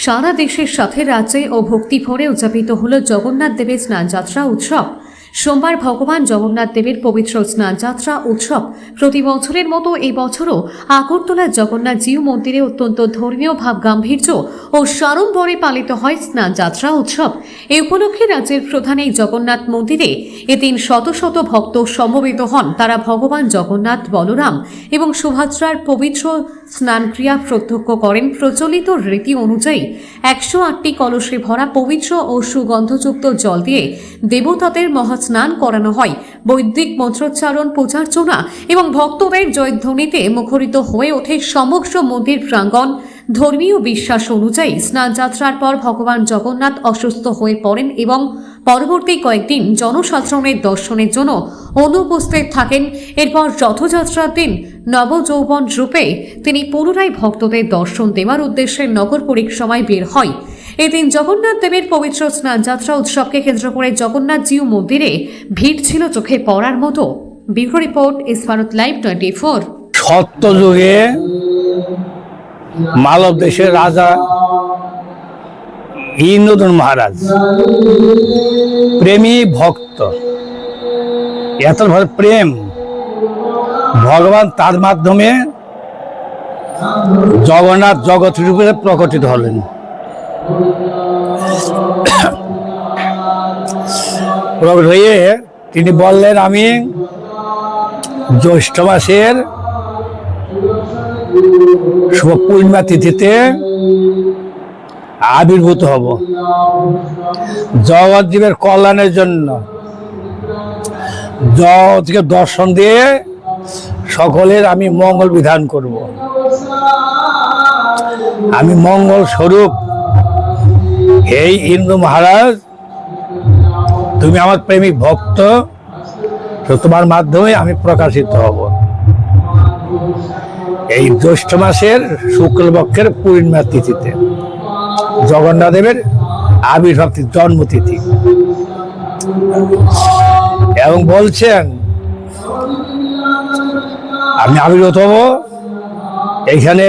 সারা দেশের সাথে রাজ্যে ও ভক্তি ভরে উদযাপিত হল জগন্নাথ দেবের স্নানযাত্রা উৎসব। সোমবার ভগবান জগন্নাথ দেবের পবিত্র স্নানযাত্রা উৎসব প্রতি বছরের মতো এই বছরও আগরতলার জগন্নাথ জিউ মন্দিরে অত্যন্ত ধর্মীয় ভাব গাম্ভীর্য ও সাড়ম্বরে পালিত হয় স্নানযাত্রা উৎসব। এই উপলক্ষে রাজ্যের প্রধান এই জগন্নাথ মন্দিরে এদিন শত শত ভক্ত সমবেত হন। তারা ভগবান জগন্নাথ, বলরাম এবং সুভদ্রার পবিত্র স্নানক্রিয়া প্রত্যক্ষ করেন। প্রচলিত রীতি অনুযায়ী 108টি কলসে ভরা পবিত্র ও সুগন্ধযুক্ত জল দিয়ে দেবতাদের মহাস্নান করানো হয়। বৈদিক মন্ত্রোচ্চারণ, পূজার্চনা এবং ভক্তদের জয়ধ্বনিতে মুখরিত হয়ে ওঠে সমগ্র মন্দির প্রাঙ্গণ। ধর্মীয় বিশ্বাস অনুযায়ী স্নানযাত্রার পর ভগবান জগন্নাথ অসুস্থ হয়ে পড়েন এবং পরবর্তী কয়েকদিন জনসাধারণের দর্শনের জন্য অনুপস্থিত থাকেন। এরপর রথযাত্রার দিন নবযৌবন রূপে তিনি পুনরায় ভক্তদের দর্শন দেওয়ার উদ্দেশ্যে নগর পরিক্রমায় বের হয়। এদিন জগন্নাথ দেবের পবিত্র স্নানযাত্রা উৎসবকে কেন্দ্র করে জগন্নাথ জিউ মন্দিরে ভিড় ছিল চোখে পড়ার মতো। Bureau report, S Bharat live 24। সত্যযুগে মালব দেশের রাজা ইন্দ্রদন মহারাজ প্রেমী ভক্ত, এত প্রেম ভগবান তার মাধ্যমে জগন্নাথ জগৎ রূপে প্রকটিত হলেন। প্রকট হয়ে তিনি বললেন, আমি জ্যৈষ্ঠ মাসের শুভ পূর্ণিমা তিথিতে আবির্ভূত হব, জগৎজীবের কল্যাণের জন্য জগৎকে দর্শন দিয়ে সকলের আমি মঙ্গল বিধান করব। আমি মঙ্গল স্বরূপ, এই ইন্দ্র মহারাজ, তুমি আমার প্রেমিক ভক্ত, তো তোমার মাধ্যমে আমি প্রকাশিত হব। এই জ্যৈষ্ঠ মাসের শুক্লপক্ষের পূর্ণিমা তিথিতে জগন্নাথ দেবের আবির্ভাব জন্মতিথি, এবং বলছেন আমি আবির্ভূত হব। এইখানে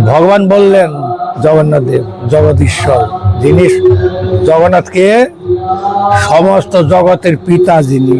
ভগবান বললেন, জগন্নাথ দেব জগদীশ্বর, যিনি জগন্নাথকে সমস্ত জগতের পিতা, যিনি